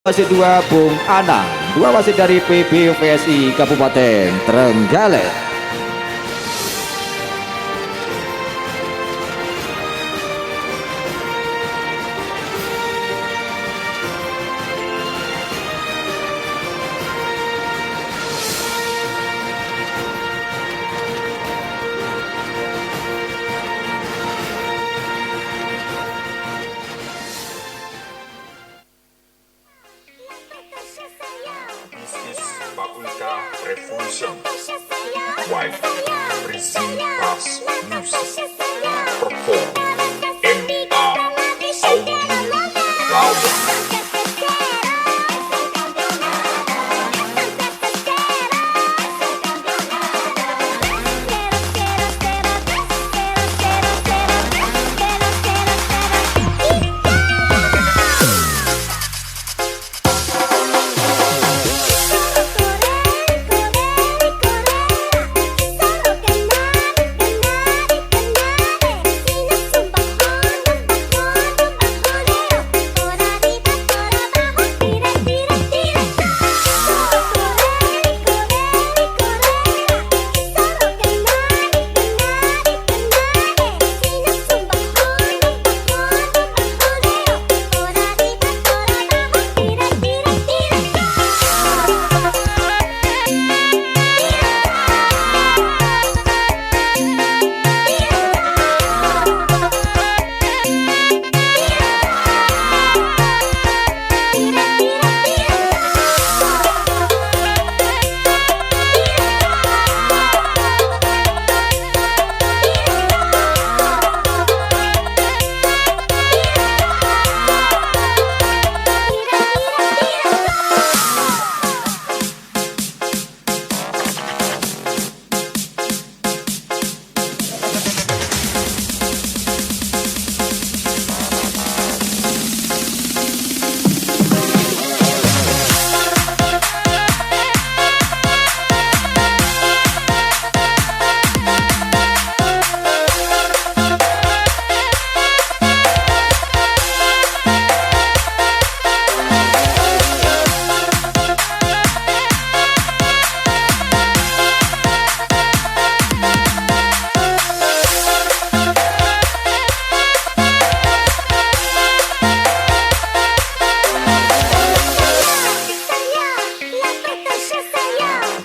Wasit 2 Bung Anang, 2 wasit dari PBVSI Kabupaten Trenggalek. This is Paulka Revolution. Wife, Brazil Bass Music. Perform MA Audio Lawan.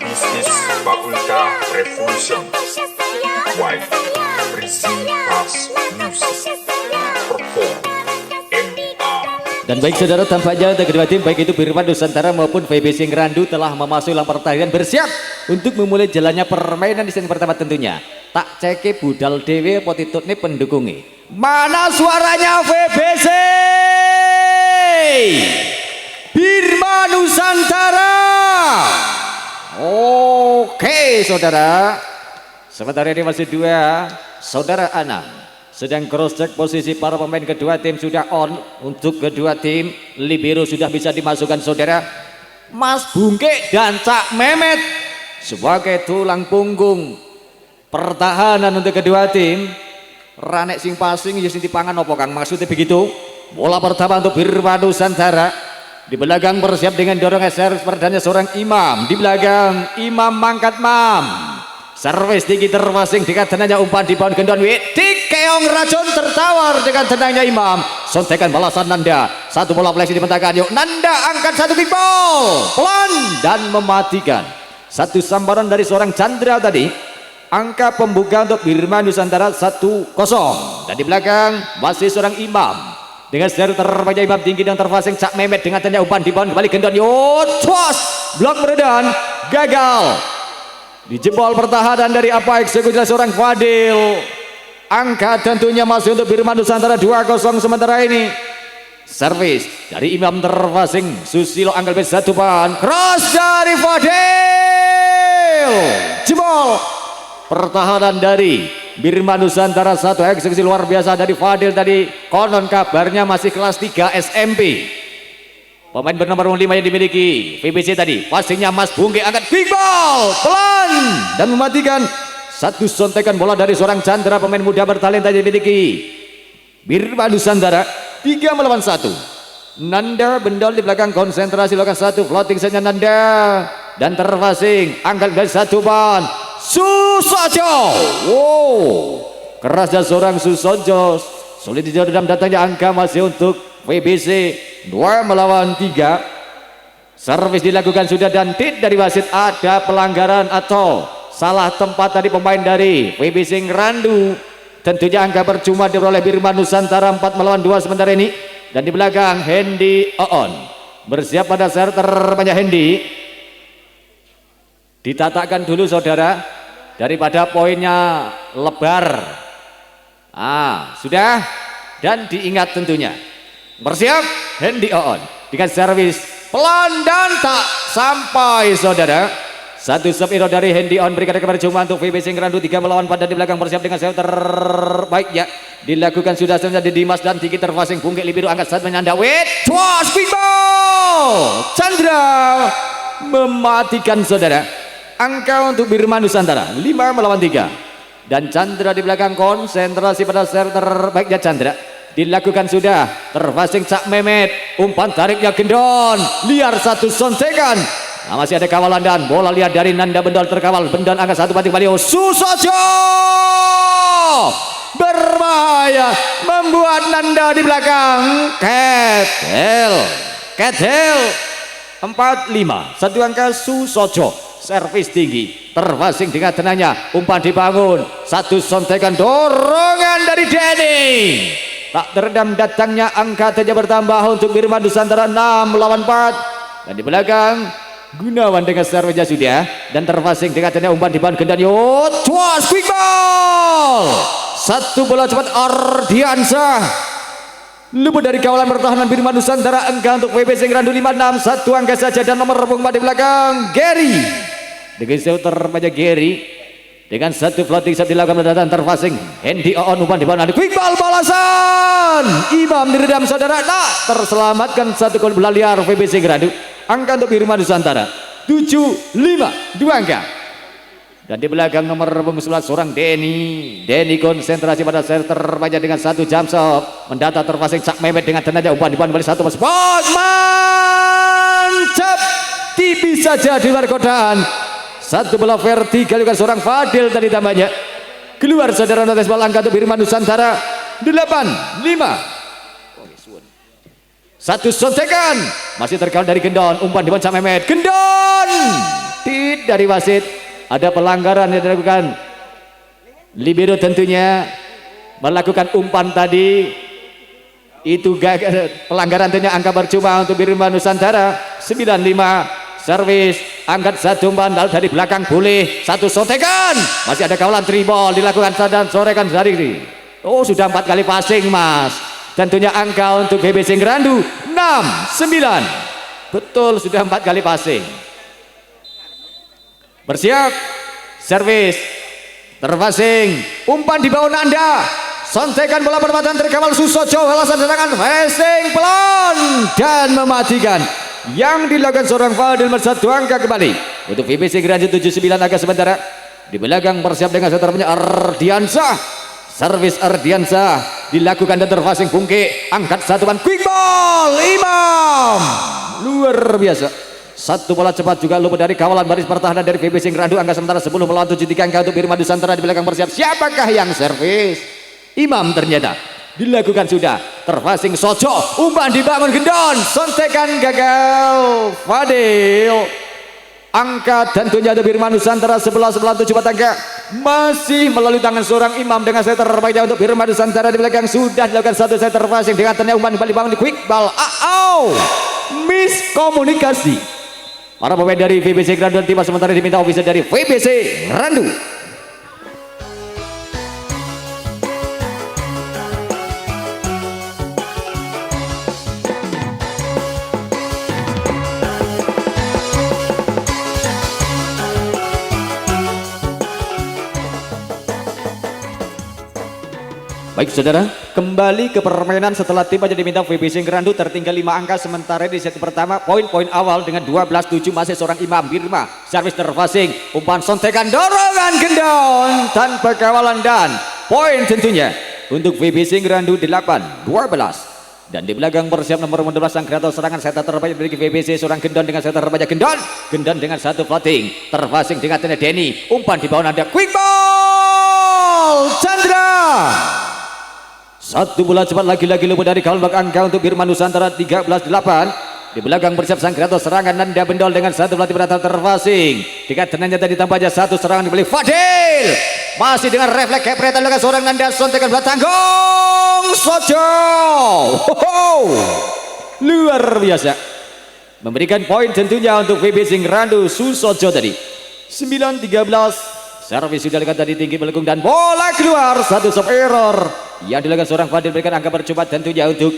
This is Paulka Revolution. Wife, Brazil Bass Music. Perform MA. Dan baik saudara, tampaknya untuk kedua tim baik itu Birman Nusantara maupun VBC Ngerandu telah memasuki lampu pertandingan bersiap untuk memulai jalannya permainan di set pertama tentunya. Tak ceke budal dewe potitut nih pendukungnya. Mana suaranya VBC? Birman Nusantara. Oke saudara, sementara ini masih 2 saudara Anang sedang cross check posisi para pemain kedua tim sudah on. Untuk kedua tim libero sudah bisa dimasukkan saudara Mas Bungke dan Cak Mehmet sebagai tulang punggung pertahanan untuk kedua tim. Ranek sing passing ya sing dipangan opo Kang, maksudnya begitu. Bola pertama untuk Birman Nusantara. Di belakang bersiap dengan dorong servis perdana seorang Imam. Di belakang Imam mangkat Mam. Servis tinggi terpasing dengan tenangnya umpan di bawah gendon Widik keong racun tertawar dengan tenangnya Imam. Sontekan balasan Nanda. Satu bola flexi dibentangkan. Yuk Nanda angkat satu kick ball. Pelan dan mematikan. Satu sambaran dari seorang Chandra tadi. Angka pembuka untuk Birman Nusantara 1-0. Dan di belakang masih seorang Imam. Dengan seru terbanyak Imam tinggi dan terpasang Cak Mehmet dengan tanda umpan di bawah kembali gendon. Yuk cos. Blok meredan. Gagal. Dijebol pertahanan dari apa eksekusi seorang Fadil. Angka tentunya masih untuk Birman Nusantara 2-0 sementara ini. Servis dari Imam terpasang Susilo anggal satu pan. Cross dari Fadil. Jebol pertahanan dari Birman Nusantara 1. Eksekusi luar biasa dari Fadil tadi. Konon kabarnya masih kelas 3 SMP. Pemain bernomor 5 yang dimiliki VBC tadi. Passingnya Mas Bungke angkat big ball pelan dan mematikan. Satu sontekan bola dari seorang Chandra, pemain muda bertalenta yang dimiliki Birman Nusantara. 3 melawan 1. Nanda Bendol di belakang, konsentrasi lakukan satu floating saja Nanda, dan terpasing angkat dari satu ban Susojo. Wow, kerasnya seorang Susojo, sulit dijawab dalam datangnya angka masih untuk VBC 2 melawan 3. Servis dilakukan sudah dan dari wasit ada pelanggaran atau salah tempat tadi pemain dari VBC Ngerandu. Tentunya angka percuma diperoleh Birman Nusantara 4 melawan 2 sementara ini. Dan di belakang Hendy Oon bersiap pada serter banyak Hendy. Ditatakan dulu saudara daripada poinnya lebar. Sudah, dan diingat tentunya. Bersiap Hendy Oon dengan servis pelan dan tak sampai saudara. Satu sub hero dari Hendy On berikan percuma untuk VBC Ngerandu 3 melawan 4 dan di belakang bersiap dengan serve terbaiknya dilakukan sudah saja di Dimas dan Tinggi terpasing Bungkit Libiru angkat saat menyanda twas big ball. Chandra mematikan saudara. Angka untuk Birman Nusantara 5 melawan 3 dan Chandra di belakang konsentrasi pada serve terbaiknya Chandra dilakukan sudah terpasing Cak Mehmet, umpan tariknya Gendon liar satu sontekan. Masih ada kawalan dan bola liar dari Nanda Bendol terkawal. Bendol angkat satu batik Balio Susojo berbahaya membuat Nanda di belakang Ketel 4-5 satu angka Susojo servis tinggi terpasing dengan tenangnya umpan dibangun satu sontekan dorongan dari Denny tak teredam datangnya angka saja bertambah untuk Birman Nusantara 6 melawan 4 dan di belakang Gunawan dengan servisnya sudah dan terpasing dengan tenang umpan diban Gendanyo twas quick ball satu bola cepat Ardiansyah luput dari kawalan pertahanan Birman Nusantara. Angka untuk VBC Ngerandu 5-6 satu angka saja dan nomor punggung di belakang Gary dengan shooter banyak Gary dengan satu floating shot dilakukan dan terpasing Hendy Oon umpan diban quick ball balasan Imam diredam saudara terselamatkan satu gol bola liar VBC Ngerandu. Angka untuk Birman Nusantara 7-5 2 angka dan di belakang nomor punggung 11 seorang Denny konsentrasi pada serve terbanyak dengan satu jump shot mendata terpasing Cak Mehmet dengan tenaga umpan diban balik satu mantap tipis saja di luar kotaan satu bola vertikal juga seorang Fadil tadi tambahnya keluar saudara notes bola. Angka untuk Birman Nusantara 8-5 satu sontekan masih terkawal dari Gendon umpan diban Cak Mehmet Gendon dari wasit ada pelanggaran yang dilakukan Libero tentunya melakukan umpan tadi itu pelanggaran tentunya angka percuma untuk Birman Nusantara 9-5 servis angkat satu umpan dari belakang boleh satu sontekan masih ada kawalan tribol dilakukan dan sorekan dari sudah 4 kali passing mas. Tentunya angka untuk VBC Ngerandu 6-9 betul sudah 4 kali passing. Bersiap servis terpasing umpan di bawah Nanda sontekan bola perempatan terkawal Susojo alasan serangan passing pelan dan mematikan yang dilakukan seorang Fadil satu angka kembali untuk VBC Ngerandu 7-9 angka sementara di belakang bersiap dengan seterusnya Ardiansyah. Servis Ardiansyah dilakukan dan terpasing Bungke angkat satu ban quick ball Imam luar biasa satu bola cepat juga luput dari kawalan baris pertahanan dari VBC Ngerandu. Angka sementara 10 melawan 7 angka untuk Birman Nusantara di belakang bersiap siapakah yang servis Imam ternyata dilakukan sudah terpasing Sojo umpan dibangun Gendon sontekan gagal Fadil. Angka tentunya ada Birman Nusantara 11-7 angka masih melalui tangan seorang Imam dengan setter terbaiknya untuk Birman Nusantara di belakang sudah dilakukan satu setter passing dengan tenang umpan kembali bangun di quick ball miskomunikasi para pemain dari VBC Ngerandu dan tiba sementara diminta ofisial dari VBC Ngerandu. Baik saudara, kembali ke permainan setelah tim aja diminta VBC Ngerandu tertinggal 5 angka sementara di set pertama poin-poin awal dengan 12-7 masih seorang Imam Birma servis terpasing umpan sontekan dorongan Gendon tanpa kawalan dan poin tentunya untuk VBC Ngerandu 8-12 Dan di belakang bersiap nomor 12 sang kreator serangan setter terbaik dari VBC, seorang Gendon dengan setter terbaik Gendon dengan satu floating terpasing dengan tanda Denny, umpan di bawah nanda, quick ball Chandra. Satu bola cepat lagi-lagi luput dari kawan bak angka untuk Birman Nusantara 13-8. Di belakang bersiap sang kreator serangan Nanda Bendol dengan satu pelatih berata terpasing. Tiga tenangnya tadi tampaknya satu serangan dibeli Fadil. Masih dengan refleks kepretan dengan seorang Nanda sontekan belakang tanggung Sojo. Luar biasa. Memberikan poin tentunya untuk VBC Ngrandu Susojo tadi. 9-13. Servis sudah dekat tadi tinggi melengkung dan bola keluar. Satu stop error yang dilakukan seorang Fadil, berikan angka percuma tentunya untuk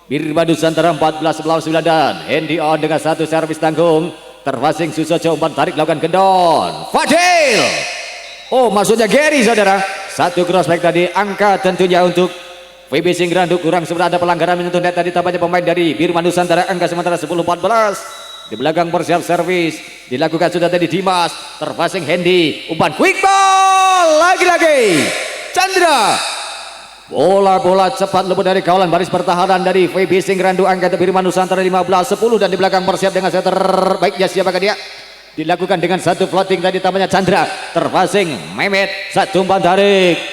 Birman Nusantara 14-9 dan Hendy on dengan satu servis tanggung terpasing Susojo, umpan tarik lakukan Gendon Fadil. Oh, maksudnya Gary saudara. Satu crossback tadi, angka tentunya untuk VBC Ngrandu. Kurang sebenarnya ada pelanggaran menyentuh net tadi tampaknya pemain dari Birman Nusantara. Angka sementara 10-14. Di belakang bersiap servis dilakukan sudah tadi Dimas, terpasing Hendy, umpan quick ball lagi-lagi Chandra. Bola cepat luput dari kawalan baris pertahanan dari VBC Ngrandu. Angka Birman Nusantara 15-10 dan di belakang bersiap dengan setter baiknya siapakah dia? Dilakukan dengan satu floating tadi tampaknya Chandra, terpasing Mehmet, satu umpan tarik.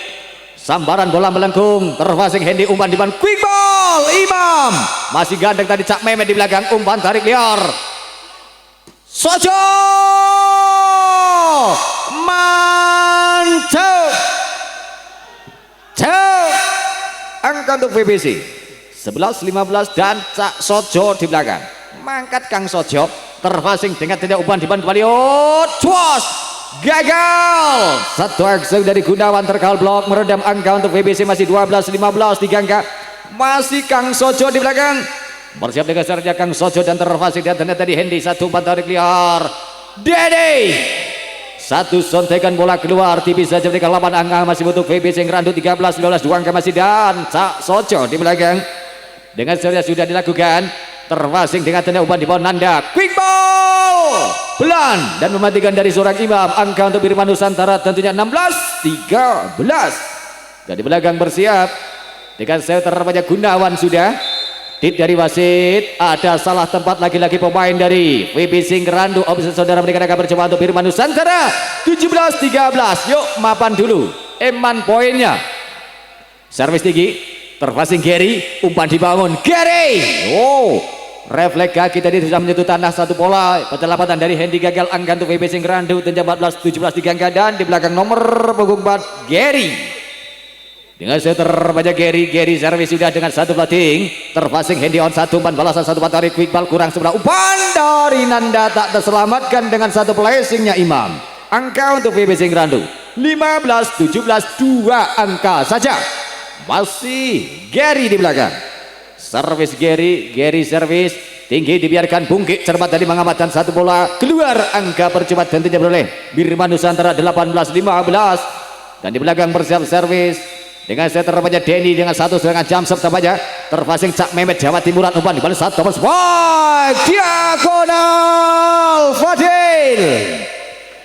Sambaran bola melengkung, terpasing Hendy, umpan di depan quick ball Imam. Masih gandeng tadi Cak Mehmet di belakang, umpan tarik liar. Sojo mantap. Angka untuk VBC 11-15 dan Cak Sojo di belakang. Mangkat Kang Sojo, terpasing dengan tidak umpan di depan Baliot. Cuas gagal. Satu aksi dari Gunawan terkal blok meredam angka untuk VBC masih 12-15 di angka. Masih Kang Sojo di belakang. Bersiap dengan serja Kang Sojo dan terpasing dan ternyata di Hendy, satu umpan tarik liar. Dede. Satu sontekan bola keluar, tipis saja mereka lawan angka masih butuh VBC Ngrandu 13-15 dua angka masih dan Cak Sojo di belakang. Dengan serius sudah dilakukan, terpasing dengan tanda umpan di bawah Nanda, quick ball pelan dan mematikan dari seorang Imam. Angka untuk Birman Nusantara tentunya 16-13. Dan di belakang bersiap dengan setter terbanyak Gunawan sudah. Tip dari wasit, ada salah tempat lagi-lagi pemain dari VBC Ngrandu. Opsi saudara memberikan angka percobaan untuk Birman Nusantara 17-13. Yuk mapan dulu eman poinnya. Servis tinggi, terpasing Gary, umpan dibangun Gary. Oh, refleks kaki tadi sudah menyentuh tanah. Satu pola penyelamatan dari Hendy gagal. Angka untuk VBC Ngrandu tentunya 14-17 di angka dan di belakang nomor punggung 4 Gary. Dengan setter banyak Gary servis sudah dengan satu floating, terpasing Hendy on, satu umpan balasan, satu umpan tarik quick ball kurang sebelah, umpan dari Nanda tak terselamatkan dengan satu placingnya Imam. Angka untuk VBC Ngrandu 15-17 dua angka saja. Masih Gary di belakang. Servis Gary servis tinggi dibiarkan Bungkit cermat tadi mengamankan satu bola keluar. Angka percuma tentunya beroleh Birman Nusantara 18-15 dan di belakang bersiap servis dengan setter terbanyak Denny dengan satu serangan jam serta banyak terpasing Cak Mehmet Jawa Timuran, umpan di balik satu tombol spike diagonal Fadil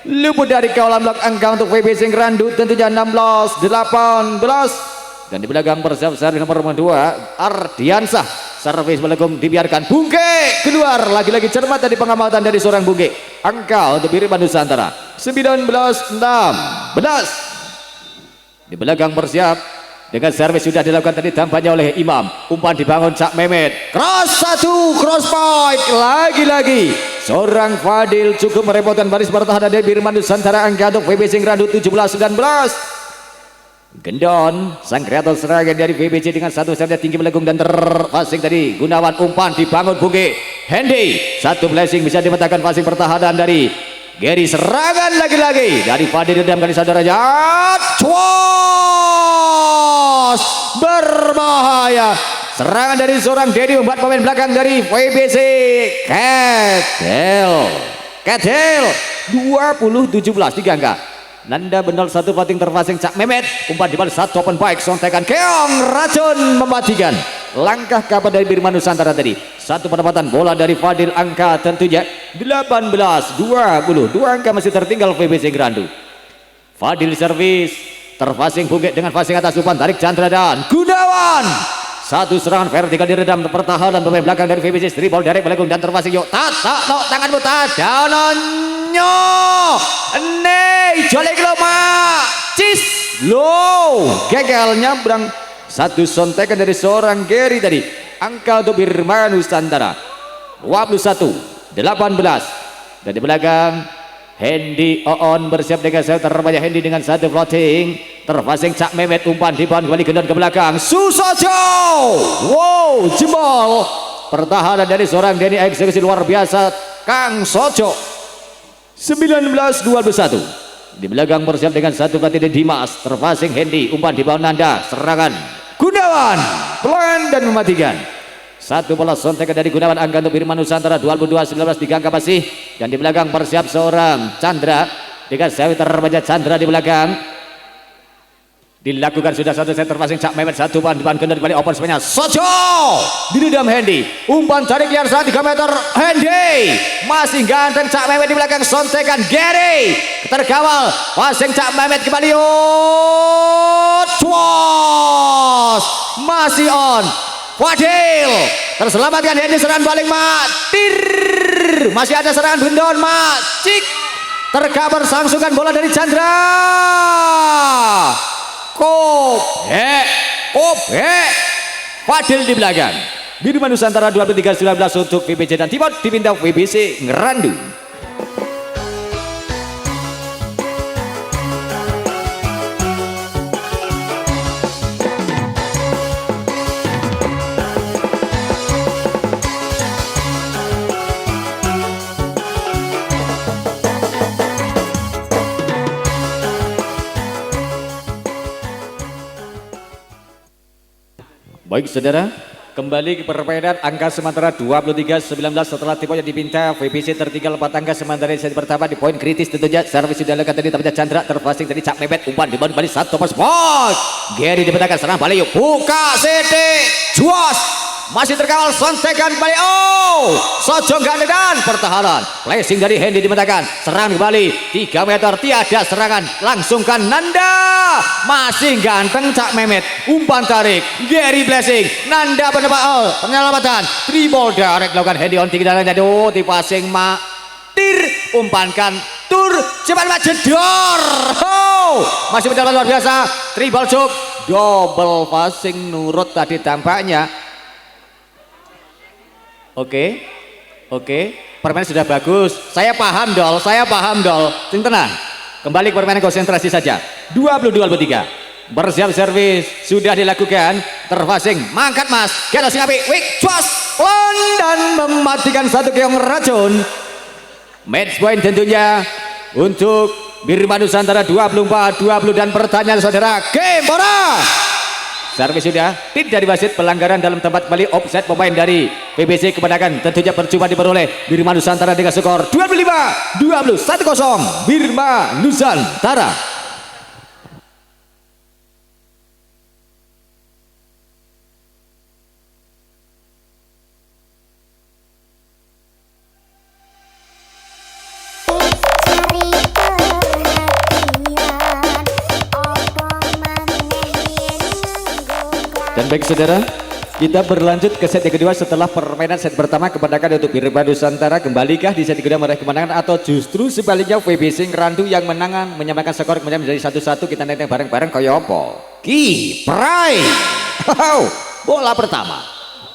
luput dari kawalan blok. Angka untuk VBC Ngrandu tentunya 16-18 dan di belakang bersiap servis nomor 2 Ardiansah, servis melengkung dibiarkan Bungke keluar lagi-lagi cermat dari pengamatan dari seorang Bungke. Angka untuk Birman Nusantara 19-16. Di belakang bersiap dengan servis sudah dilakukan tadi tampaknya oleh Imam, umpan dibangun Cak Mehmet, cross satu, cross point lagi-lagi seorang Fadil cukup merepotkan baris pertahanan dari Birman Nusantara. Angka untuk VBC Ngrandu 17-19. Gendon sang kreator serangan dari VBC dengan satu servis tinggi melengkung dan terpasing tadi Gunawan, umpan dibangun Bungke Hendy, satu blessing bisa dimatakan passing pertahanan dari Gary, serangan lagi-lagi dari Fadil dendam kali saudaranya. Cuas berbahaya. Serangan dari seorang Dedi membuat pemain belakang dari VBC Ketel 20-17 tiga angka. Nanda Bendol satu floating terpasing Cak Mehmet, umpan di balik satu open baik sontekan keong racun mematikan langkah kapan dari Birman Nusantara tadi. Satu penempatan bola dari Fadil, angka tentunya 18-20 dua angka masih tertinggal VBC Ngrandu. Fadil servis terpasing Bungkit dengan passing atas, umpan tarik Chandra dan Gunawan, Satu serangan vertikal diredam pertahanan pemain belakang dari VBC. Dribble dari belakang dan terpasing yuk. No tanganmu Danonyo. Jolek loma. Cis. Low. Gagal nyabrang. Satu sontekan dari seorang Gary tadi. Angka untuk Birma Nusantara 21-18. Dan di belakang Hendy Oon bersiap dengan saya terbanyak. Hendy dengan satu floating terpasing Cak Mehmet, umpan di bawah kembali gendon ke belakang Susojo. Wow, jebol pertahanan dari seorang Denny, eksekusi luar biasa Kang Sojo. 19-21. Di belakang bersiap dengan satu floating Dimas terpasing Hendy, umpan di bawah Nanda, serangan Gunawan pelan dan mematikan. Satu bola sontekan dari Gunawan, angka untuk Birma Nusantara 22-19 digangka masih. Dan di belakang bersiap seorang Chandra dengan sewi terbaca Chandra di belakang. Dilakukan sudah satu set terpasing Cak Mehmet, satu ban depan kendor balik open semuanya Sojo diredam Hendy, umpan tarik liar saat 3 meter. Hendy masih ganteng Cak Mehmet di belakang, sontekan Gary terkawal passing Cak Mehmet kembali. Masih on Fadil terselamatkan Hendy, serangan balik Matir, masih ada serangan Bendon Cik terkabar sangsukan bola dari Chandra. Fadil di belakang. Birma Nusantara 23-19 untuk VBC dan Timot dipindah VBC Ngerandu. Baik saudara, kembali ke permainan angka sementara 23-19 setelah timnya dipinta VBC tertinggal 4 angka sementara di set pertama di poin kritis tentunya. Servis sudah lekat tadi tapi Chandra terpasing tadi Cak Mehmet, umpan di balik satu pas spot. Gary dibetakan serang balik yuk, buka CT juas masih terkawal sontekan balik. Sojo gandedan pertahanan placing dari Hendy dibetakan serang kembali 3 meter tiada serangan langsungkan Nanda, masih ganteng Cak Mehmet, umpan tarik Gary blessing Nanda penyelamatan dribble direct lakukan Hendy on tinggi dan jatuh di passing Matir, umpankan tur cepat jedor. Masih mendapat luar biasa dribble cuk double passing nurut tadi tampaknya. Oke, permainan sudah bagus. Saya paham dol. Sing tenang. Kembali ke permainan konsentrasi saja. 22-23. Bersiap servis sudah dilakukan. Terpasing, mangkat mas. Kita singapi, wik, cuas, pelan dan mematikan satu keong racun. Match point tentunya untuk Birma Nusantara 24-20 dan pertanyaan saudara, game bola. Servis sudah tidak diwasit, pelanggaran dalam tempat kembali offset pemain dari VBC kemenangan tentunya percuma diperoleh Birma Nusantara dengan skor 25-20 1-0 Birma Nusantara. Dan baik saudara, kita berlanjut ke set yang kedua setelah permainan set pertama kemenangan untuk Birma Nusantara. Kembalikah di set kedua meraih kemenangan atau justru sebaliknya VBC Ngerandu yang menangan menyamakan skor kemudian menjadi 1-1? Kita nenteng bareng-bareng kaya apa? Kiprai. Bola pertama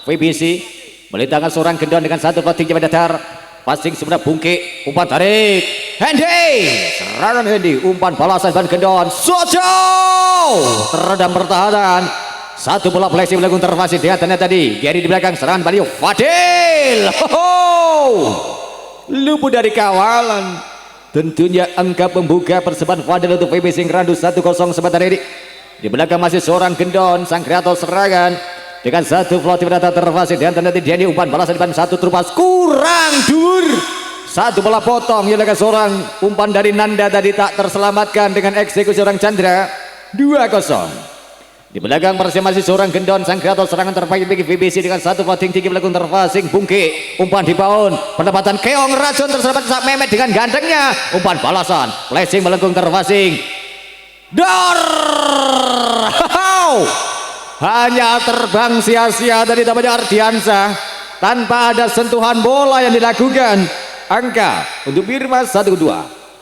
VBC melintangkan seorang gendon dengan satu floating pada datar. Passing sebenarnya bungkik, umpan tarik Hendy, serangan Hendy, umpan balasan ban gendon Sojo teredam pertahanan. Satu bola flexing melakukan terpasing dia tadi Gary di belakang, serangan balik Fadil. Luput dari kawalan. Tentunya angka pembuka persembahan Fadil untuk VBC Ngerandu 1-0 sebentar ini. Di belakang masih seorang gendon sang kreator serangan dengan satu floating data terpasing dia tadi Denny, umpan balasan depan satu terupas kurang dur. Satu bola potong yang dengan seorang umpan dari Nanda tadi tak terselamatkan dengan eksekusi orang Chandra. 2-0. Di belakang masih seorang gendon sang kreator serangan terbaik bagi VBC dengan satu floating tinggi melakukan terpasing bungki, umpan di baun pendapatan keong racun terselamat Cak Mehmet dengan gantengnya, umpan balasan flashing melengkung terpasing dor. hanya terbang sia-sia dari namanya Ardiansyah tanpa ada sentuhan bola yang dilakukan. Angka untuk Birma 1-2.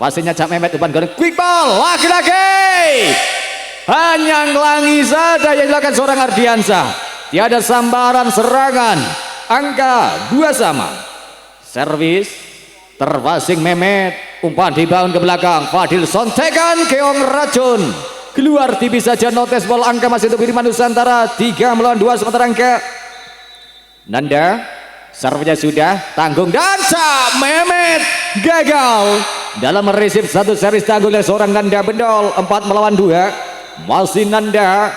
Pastinya Cak Mehmet umpan goreng quick ball laki-laki. Hanya ngelangi saja yang dilakukan seorang Ardiansyah. Tiada sambaran serangan. Angka 2 sama. Servis terpasing Mehmet, umpan dibangun ke belakang. Fadil sontekan keong racun. Keluar tipis saja, notes ball. Angka masih untuk Birma Nusantara 3-2 sementara angka. Nanda servisnya sudah tanggung dan Cak Mehmet gagal dalam meresip satu servis tanggung oleh seorang Nanda Bendol. 4-2 masih Nanda.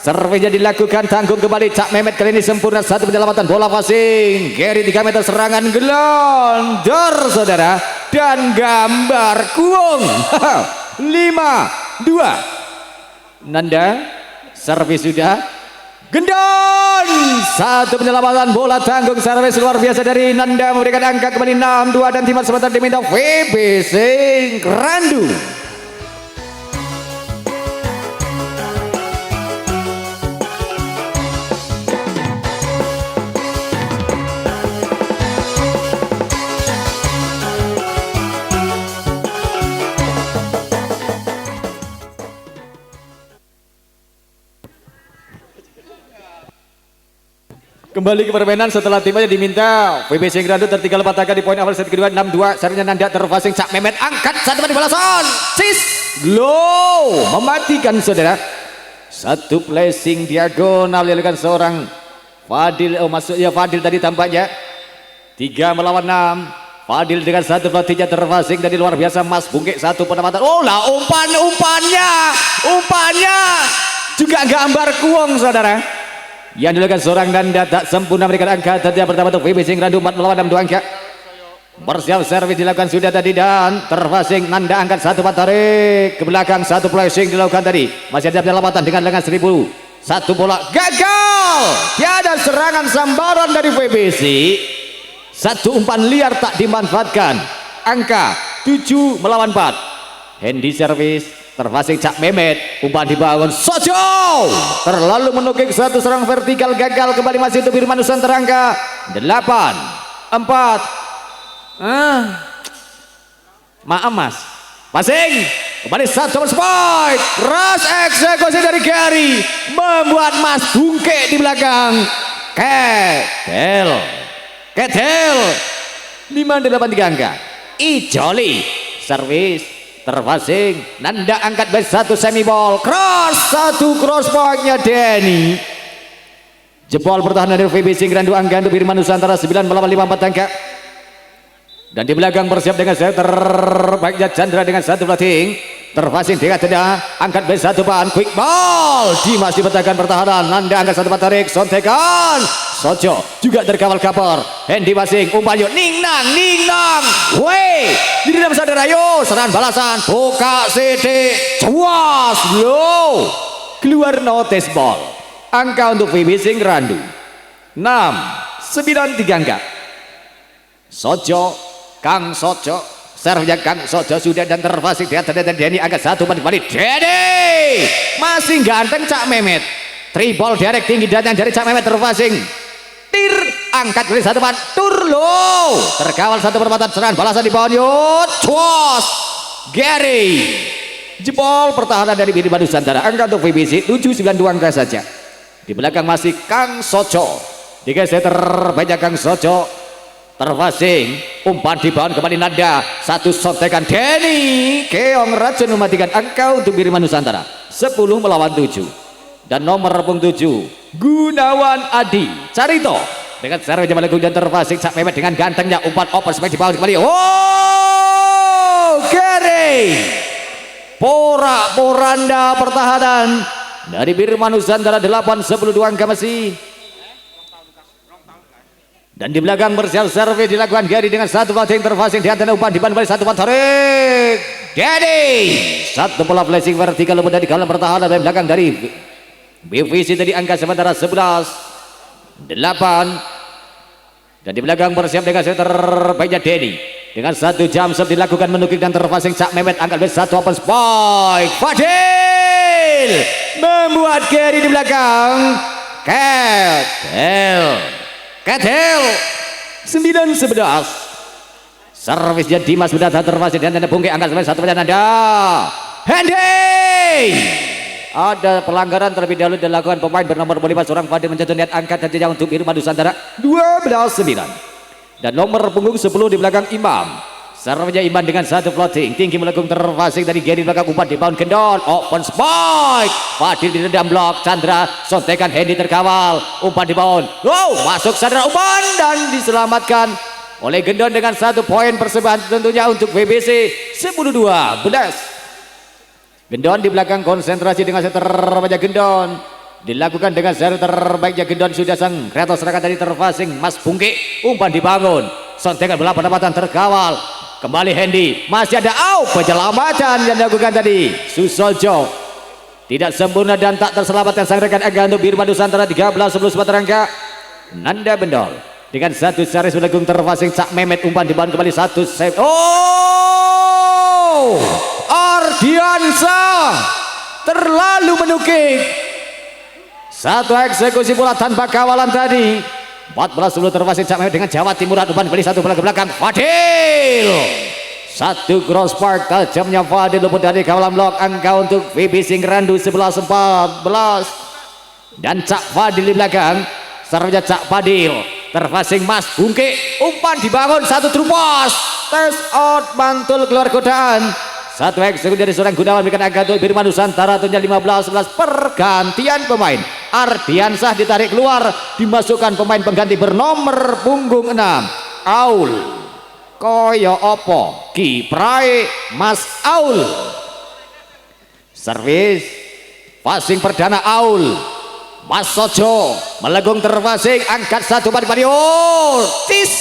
Servisnya dilakukan, tanggung kembali Cak Mehmet kali ini sempurna. Satu penyelamatan bola passing. Gary 3 meter serangan gelondor saudara, dan gambar kuung. 5-2 Nanda servis sudah gendon. Satu penyelamatan bola tanggung servis luar biasa dari Nanda memberikan angka kembali 6-2 dan timnas sementara diminta VBC Randu. Kembali ke permainan setelah timnya diminta VBC Randu tertinggal 4 angka di poin awal set kedua. 6-2 serinya Nanda terpasing Cak Mehmet angkat satu di balasan sis low mematikan saudara. Satu placing diagonal dilakukan seorang Fadil. Maksudnya Fadil tadi tampaknya 3-6. Fadil dengan satu pelatihnya terpasing dari luar biasa Mas Bungke. Satu penempatan, oh lah umpannya juga gambar kuong saudara. Yang dilakukan seorang Nanda tak sempurna memberikan angka tadi yang pertama untuk VBC Randu 4-6 2 angka. Bersiap servis dilakukan sudah tadi dan terpasing Nanda angkat satu tarik ke belakang. Satu placing dilakukan tadi, masih ada penyelamatan dengan lengan 1000. Satu bola gagal, tiada serangan sambaran dari VBC. Satu umpan liar tak dimanfaatkan. Angka 7-4. Handy servis terpasing Cak Mehmet, umpan dibangun Sojo terlalu menukik satu serang vertikal gagal. Kembali masih untuk Birma Nusantara angka 8-4. Maaf Mas, passing kembali satu spike, ras eksekusi dari Gary membuat Mas Bungke di belakang. Ketel 5-8 3 angka. Ijoli servis terpasing Nanda angkat base satu semi ball cross, satu cross pointnya Denny. Jebol pertahanan dari VBC Randu angka untuk Birma Nusantara 9-5 4 angka. Dan di belakang bersiap dengan set terbaiknya Chandra dengan satu plating terpasing dengan tidak angkat base satu ban quick ball Dimas dipetakan pertahanan. Nanda angkat satu tarik sontekan Sojo juga terkawal kapor. Hendy passing umpan yuk ning nang weh di dalam saudara yo serangan balasan buka CD cuas low keluar notice ball. Angka untuk VBC Randu 6-9 3 angka. Sojo Kang Sojo servisnya Kang Sojo sudah dan terpasing di atas dan Denny angkat satu balik Denny masih ganteng Cak Mehmet. Tribol direct tinggi datang dari Cak Mehmet terpasing tir angkat dari satu ban tur low terkawal satu perempatan serangan balasan di bawah yut cuas Gary. Jebol pertahanan dari Birma Nusantara angka untuk VBC 7-9 2 angka saja. Di belakang masih Kang Sojo digeser terbanyak Kang Sojo terpasing umpan dibangun kembali Nanda satu sontekan Denny keong racun mematikan. Angka untuk Birma Nusantara 10-7 dan nomor punggung 7 Gunawan Adi Carito dengan servis jempol dan terpasing Cak Mehmet dengan gantengnya umpan open space dibangun kembali. Oh Gary porak-poranda pertahanan dari Birma Nusantara 8-10 2 angka masih. Dan di belakang bersiap servis dilakukan Gary dengan satu passing terpasing di antara umpan diban kembali satu tarik Denny satu bola flashing vertikal luput dari kawalan pertahanan dari belakang dari BVC tadi angka sementara 11-8. Dan di belakang bersiap dengan setter terbaiknya Denny dengan satu jam serve dilakukan menukik dan terpasing Cak Mehmet angkat base satu open spike Fadil membuat Gary di belakang. Ketel 9-11. Servisnya Dimas sudah terpasang dan tanda Bungke angkat sampai satu perjalanan Anda. Hendy. Ada pelanggaran terlebih dahulu dilakukan pemain bernomor 5 seorang Fadil menjatuhkan net angkat dan untuk Biru Nusantara 12-9. Dan nomor punggung 10 di belakang Imam. Servisnya Imam dengan satu floating tinggi melengkung terpasang dari Gary belakang umpan di pound kendor. Open spike. Fadil di dalam blok. Chandra sontekan Hendy terkawal. Umpan di pound. Wow, masuk Chandra umpan dan diselamatkan oleh Gendon dengan 1 poin persembahan tentunya untuk VBC 10-12. Gendon di belakang konsentrasi dengan set terbaiknya Gendon. Dilakukan dengan set terbaiknya Gendon sudah sang kreator serangan tadi terpasing Mas Bungke. Umpan dibangun. Sontekan bola pendapatan terkawal. Kembali Hendy. Masih ada penyelamatan yang dilakukan tadi Susojo. Tidak sempurna dan tak terselamatkan sang rekan Aga untuk Biru Nusantara 13-11 angka. Nanda Bendol dengan satu series melengkung terpasing Cak Mehmet umpan dibangun kembali satu save. Ardiansa terlalu menukik. Satu eksekusi bola tanpa kawalan tadi. 14-10 terpasing Cak Mehmet dengan Jawa Timuran umpan kembali satu bola ke belakang Fadil. Satu cross park tajamnya Fadil luput dari kawalan blok. Angka untuk VBC Ngerandu 11-14. Dan Cak Fadil di belakang. Servisnya Cak Fadil terpasing Mas Bungke. Umpan dibangun satu true pass. Test out mantul keluar godaan. Satu eksekusi dari seorang Gunawan berikan agak untuk Biru Nusantara tentunya 15-11. Pergantian pemain. Ardiansah ditarik keluar, dimasukkan pemain pengganti bernomor punggung 6 Aul Koyo Opo Kiprai Mas Aul. Servis passing perdana Aul Mas Sojo melengkung terpasing angkat satu pan di tis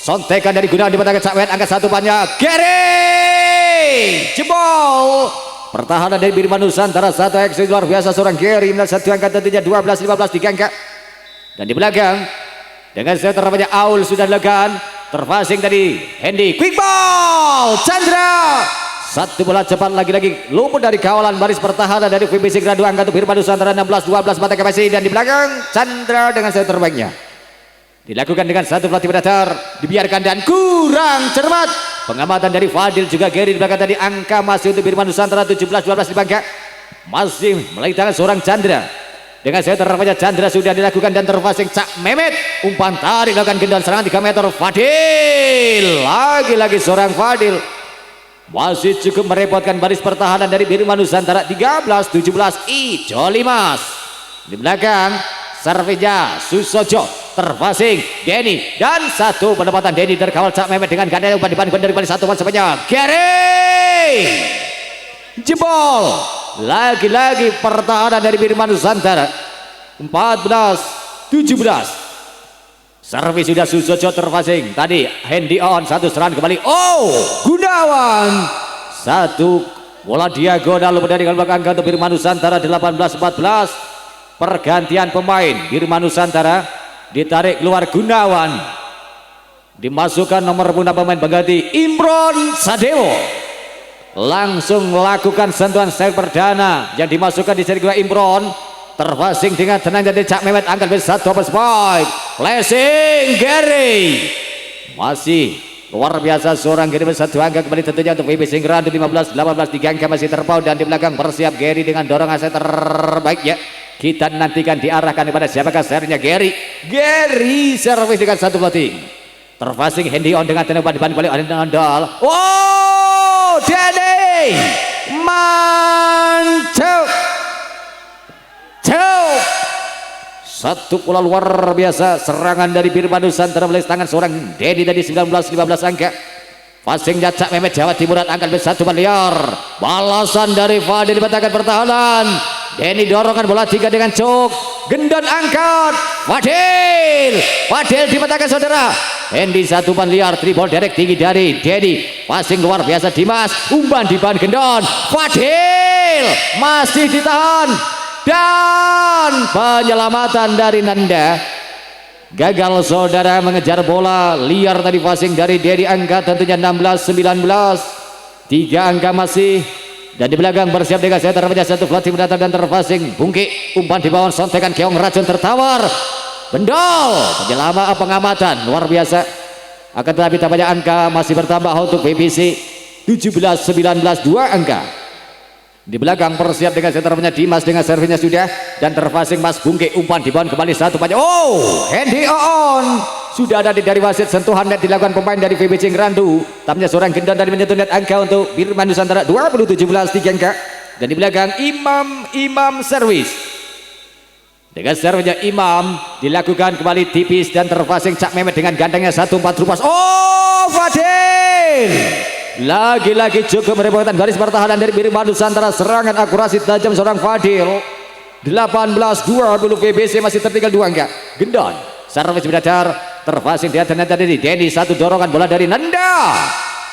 sontekan dari Gunawan di batang Cak Mehmet angkat satu pannya Gary jebol. Pertahanan dari Biru Nusantara satu eksekusi luar biasa seorang Gary dan satu angka tentunya 12-15 tiga angka. Dan di belakang dengan set terapnya Aul sudah dilakukan terpasing dari Hendy quick ball Chandra. Satu bola cepat lagi-lagi luput dari kawalan baris pertahanan dari VBC Ngerandu angka untuk Biru Nusantara 16-12 mata kapasitas. Dan di belakang Chandra dengan set terbaiknya dilakukan dengan satu pelatih datar dibiarkan dan kurang cermat. Pengamatan dari Fadil juga Gary di belakang tadi. Angka masih untuk Biru Nusantara 17-12 di bangka. Masih melalui tangan seorang Chandra. Dengan saya terapnya Chandra sudah dilakukan dan terpasing Cak Mehmet. Umpan tarik dilakukan gendang serangan 3 meter Fadil. Lagi-lagi seorang Fadil. Masih cukup merepotkan baris pertahanan dari Biru Nusantara 13-17 Ijo Limas. Di belakang servisnya Susojo terpasing Denny dan satu pendapatan Denny terkawal Cak Mehmet dengan ganda umpan dibangun dari satu umpan sebanyak Gary jebol. Lagi-lagi pertahanan dari Biru Nusantara 14-17. Servis sudah Susojo terpasing tadi Hendy on satu serangan kembali Gunawan satu bola diagonal dari belakang untuk Biru Nusantara 18-14. Pergantian pemain Biru Nusantara ditarik keluar Gunawan, dimasukkan nomor pundak pemain pengganti Imron Sadewo. Langsung melakukan sentuhan save perdana yang dimasukkan di seri kedua Imron terpasing dengan tenang dari Cak Mehmet angkat satu open spike flashing Gary. Masih luar biasa seorang Gary satu angka kembali tentunya untuk VBC Ngerandu 15-18 3 angka masih terpaut. Dan di belakang bersiap Gary dengan dorongan set terbaik ya. Kita nantikan diarahkan kepada siapakah sernya Gary. Gary servis dengan satu floating terpasing Hendy on dengan tenang dibanding balik Andal. Denny mantap. Satu pola luar biasa serangan dari Biru Nusantara melalui tangan seorang Denny tadi 19-15 angka. Passingnya Cak Mehmet Jawa Timuran angkat satu liar. Balasan dari Fadil di batang pertahanan. Denny dorongan bola 3 dengan cok. Gendon angkat. Fadil di batang saudara. Hendy satu umpan liar tribol direct tinggi dari Denny. Passing luar biasa Dimas. Umpan di ban Gendon. Fadil masih ditahan. Dan penyelamatan dari Nanda. Gagal saudara mengejar bola liar tadi passing dari Denny angka tentunya 16-19. 3 angka masih Dan di belakang bersiap dengan center meja satu Floti mendatang dan terpasing Bungki umpan di bawah sontekan keong racun tertawar Bendol penjelama pengamatan luar biasa. Akan tetapi tampaknya angka masih bertambah untuk BBC 17-19 2 angka. Di belakang bersiap dengan senternya Dimas dengan servisnya sudah dan terpasing Mas Bungki umpan di bawah kembali satu pada handy on sudah ada dari wasit sentuhan net dilakukan pemain dari VBC Ngerandu. Tampaknya seorang gendon dari menyentuh net angka untuk Birman Nusantara 20-17 3 angka. Dan di belakang Imam servis dengan servisnya Imam dilakukan kembali tipis dan terpasing Cak Mehmet dengan gandengnya 1-4 rupas. Fadil lagi-lagi cukup merepotkan garis pertahanan dari Birman Nusantara. Serangan akurasi tajam seorang Fadil. 18-20 VBC masih tertinggal 2 angka. Gendon servis mendatar terpasing di atas dari Denny, satu dorongan bola dari Nanda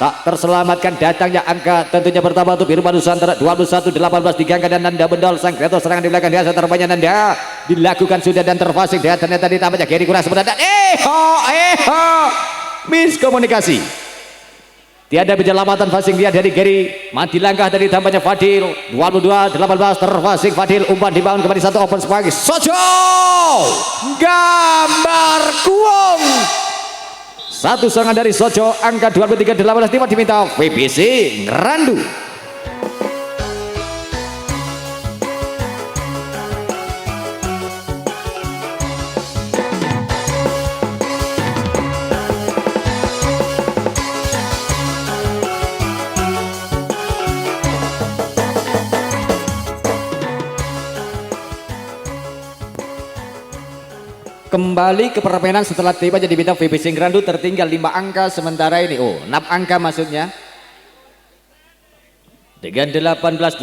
tak terselamatkan. Datangnya angka tentunya pertama untuk Birman Nusantara 21-18 diangkat dan Nanda Bendol sang kreator serangan di belakang dia terbanyak Nanda dilakukan sudah dan terpasing di atas tadi tampaknya Geri kurang sebentar. Miskomunikasi. Tiada penyelamatan passing dia dari Geri. Mati langkah dari tampaknya Fadil 22-18 terpasing Fadil umpan dibangun kembali satu open spike Sojo gambar kuong satu serangan dari Sojo angka 23-18 diminta VBC Ngerandu. Kembali ke permainan setelah tiba jadi bintang VBC Ngerandu tertinggal 5 angka sementara ini 6 angka maksudnya dengan 18-23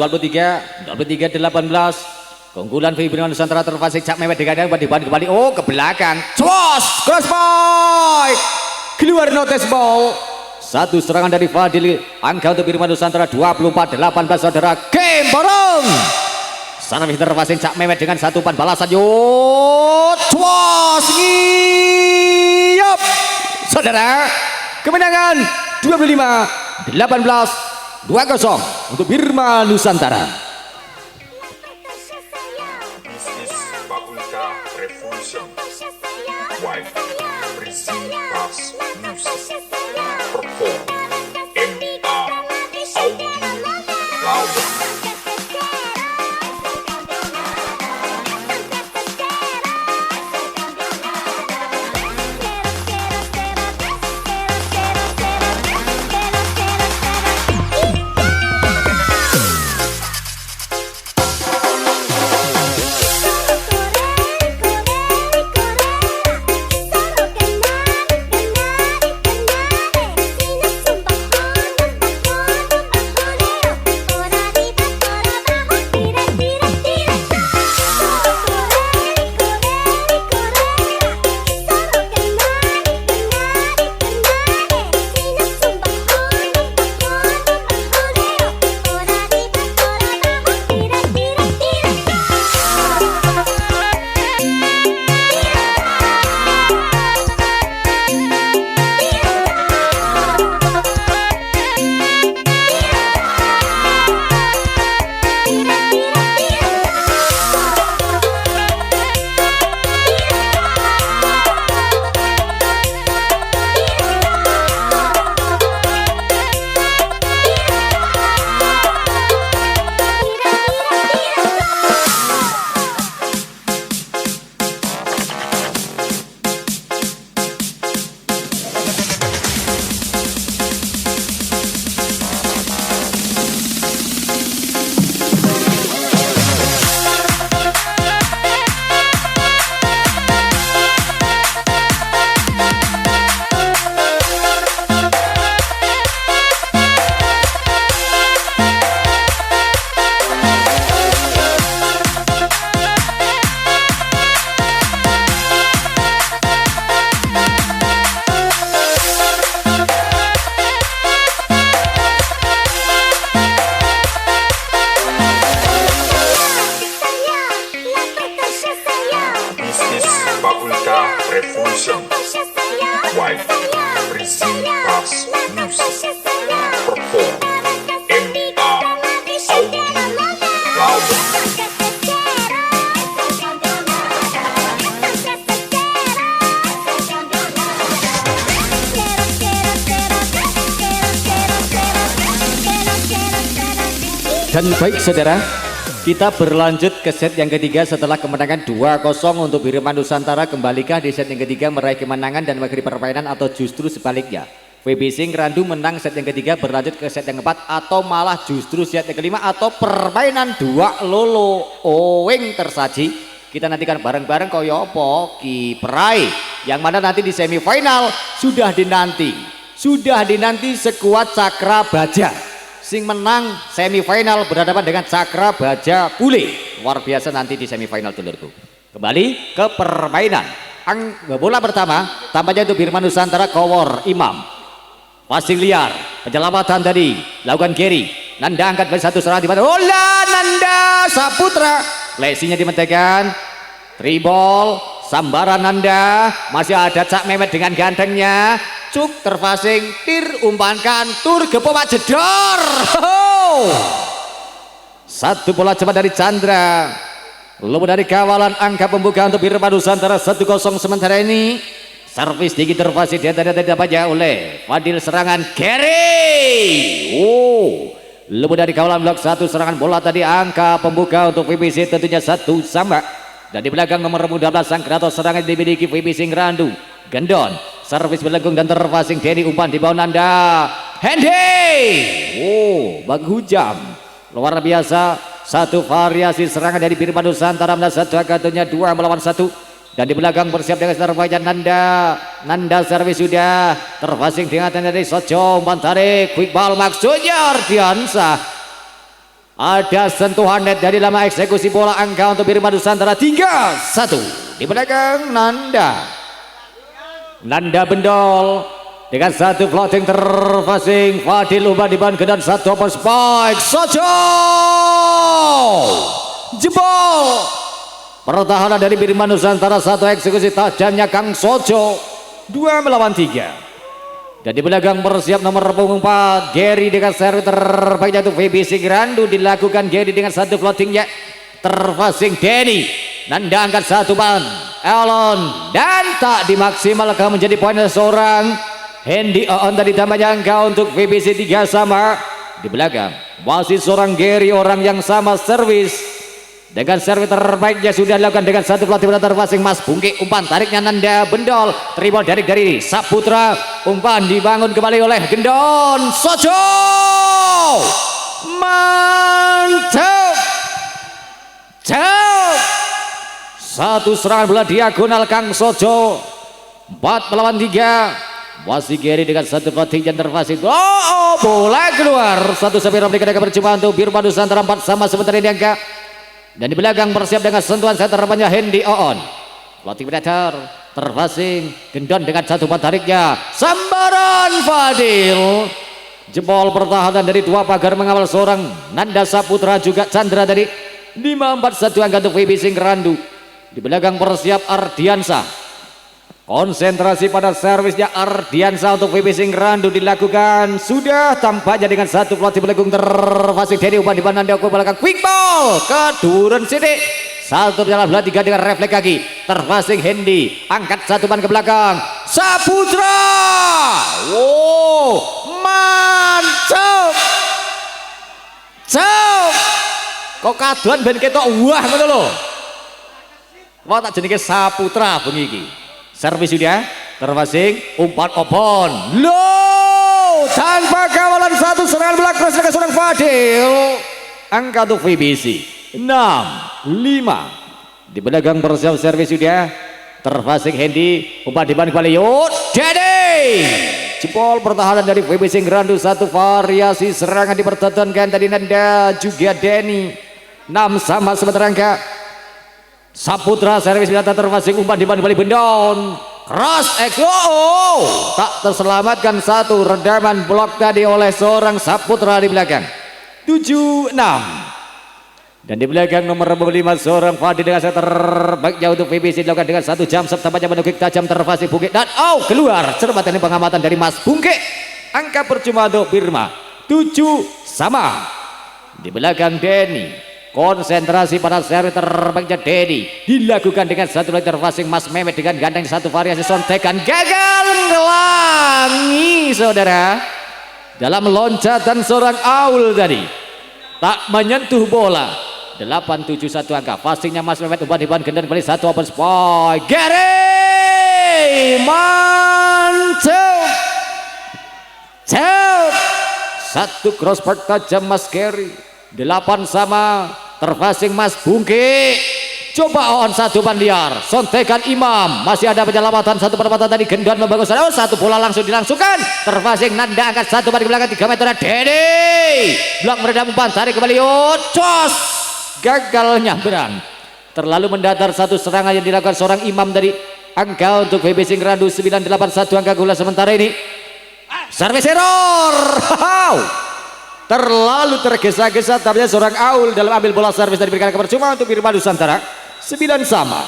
keunggulan Birman Nusantara terpasing Cak Mehmet dengan diban kembali ke belakang cross point keluar notice ball. Satu serangan dari Fadil angka untuk Birman Nusantara 24-18 saudara game borong. Servis terpasing Cak Mehmet dengan satu umpan balasan ngiyop saudara kemenangan 25-18 2-0 untuk Birman Nusantara. This is Fakulta Revolution Wife Brazil Plus Music Perform MA Audio Lawan. Dan baik saudara, kita berlanjut ke set yang ketiga setelah kemenangan 2-0 untuk Birma Nusantara. Kembalikah di set yang ketiga meraih kemenangan dan mengakhiri permainan atau justru sebaliknya? VBC Ngrandu menang set yang ketiga berlanjut ke set yang keempat atau malah justru set yang kelima atau permainan 2 lolo owing tersaji. Kita nantikan bareng-bareng koyo opo kiperai yang mana nanti di semifinal sudah dinanti sekuat Cakra Baja. Sing menang semifinal berhadapan dengan Cakra Baja Pule. Luar biasa nanti di semifinal dulurku. Kembali ke permainan. Bola pertama tampaknya untuk Birma Nusantara Kowor Imam. Passing liar, penyelamatan tadi lakukan Gary. Nanda angkat dari satu serangan di mana? Olah Nanda Saputra. Lesinya dimentekan. Tribol, sambaran Nanda. Masih ada Cak Mehmet dengan gantengnya. Cuk terpasing, tir umpankan, tur gepomak jedor. Satu bola cepat dari Chandra. Lalu dari kawalan angka pembuka untuk Birma Nusantara 1-0 sementara ini. Servis tinggi terpasing dia tadi dapatnya oleh Fadil serangan Gary. Lalu dari kawalan blok 1 serangan bola tadi angka pembuka untuk VBC tentunya 1 sama. Dan di belakang nomor 12 sang kreator serangan dimiliki VBC Ngrandu. Gendon, servis belenggung dan terpasing Denny umpan di bawah Nanda. Hendy. Baghujam. Luar biasa. Satu variasi serangan dari Birma Nusantara. Satu angkatunya 2 melawan 1. Dan di belakang bersiap dengan terbaiknya Nanda servis sudah terpasing dengan dari Sojo umpan tarik quick ball maksudnya Ardiansa. Ada sentuhan net dari lama eksekusi bola angka untuk Birma Nusantara 3-1. Di belakang Nanda Bendol dengan satu floating terpasing Fadil umpan diban dan satu open spike Sojo jebol. Pertahanan dari Birma Nusantara satu eksekusi tajamnya Kang Sojo 2 melawan 3. Dan di belakang bersiap nomor punggung 4 Gary dengan servis terbaiknya untuk VBC Ngrandu dilakukan Gary dengan satu floatingnya terpasing Denny. Nanda angkat satu ban Elon dan tak dimaksimalkan menjadi poin seorang Hendy On tadi tambahnya angka untuk VBC 3 sama. Di belakang masih seorang Gary orang yang sama servis dengan servis terbaiknya sudah dilakukan dengan satu pelatih terpasing Mas Bungki umpan tariknya Nanda Bendol tribal dari Saputra umpan dibangun kembali oleh Gendon Sojo mantap jauh. Satu serangan bola diagonal Kang Sojo 4 melawan 3. Masih Gary dengan satu pelatih yang terpasing. Bola keluar satu sampai replika dengan percuma untuk Birma Nusantara 4 sama sementara ini angka. Dan di belakang bersiap dengan sentuhan saya terapnya Hendy On. Pelatih Predator terpasing Gendon dengan satu umpan tariknya sambaran Fadil. Jebol pertahanan dari 2 pagar mengawal seorang Nanda Saputra juga Chandra dari 5-4-1 angka untuk VBC Ngrandu. Di belakang bersiap Ardiansa. Konsentrasi pada servisnya Ardiansa untuk VBC Ngrandu dilakukan sudah tampaknya dengan satu pelatih belakang terpasing Denny umpan di Nanda ke belakang quick ball ke Duren Sidik. Satu jalan bola 3 dengan refleks kaki terpasing Hendy angkat satu ban ke belakang Saputra. Mantap jauh kok kaduan ben ketok wah ngono lho. Wah tak jenenge Saputra bengi iki. Servis sudah terpasing umpan opon loh tanpa kawalan satu serangan bola cross dengan seorang Fadil angka untuk VBC 6-5. Di belakang bersiap servis sudah terpasing Hendy umpan di balik Yud Denny. Jebol pertahanan dari VBC Ngrandu satu variasi serangan dipertontonkan tadi Nanda juga Denny 6 sama sementara angka. Saputra servis data terpasing umpan di balik Bendon cross tak terselamatkan satu redaman blok tadi oleh seorang Saputra di belakang 7-6. Dan di belakang nomor 5 seorang Fadil dengan set terbaiknya untuk VBC dilakukan dengan satu jam tampaknya menukik tajam terpasing Bungki dan keluar cermat ini pengamatan dari Mas Bungki angka percuma untuk Birma 7 sama. Di belakang Denny konsentrasi pada seri terbaiknya Denny dilakukan dengan satu lagi terpasing Mas Mehmet dengan gandeng satu variasi sontekan gagal ngelangi saudara dalam loncatan seorang Aul tadi. tak menyentuh bola. 871 angka. Passingnya Mas Mehmet, umpan diban gendon kembali satu open spike. Gary mantap. Satu crossbar tajam Mas Gary. 8 sama. Terpasing Mas Bungki. Coba on satu ban liar. Sontekan Imam. Masih ada penyelamatan satu perempatan tadi. Gendon membangun satu bola langsung dilangsungkan. Terpasing Nanda angkat satu ban di belakang 3 meter. Dedi blok meredam umpan, tarik kembali. Cos. Gagal nyamberan. Terlalu mendatar satu serangan yang dilakukan seorang Imam dari angka untuk VBC Ngerandu 981 angka gula sementara ini. Service error. Terlalu tergesa-gesa tampaknya seorang Aul dalam ambil bola servis dari berikan kepercuma untuk Bima Nusantara. 9 sama.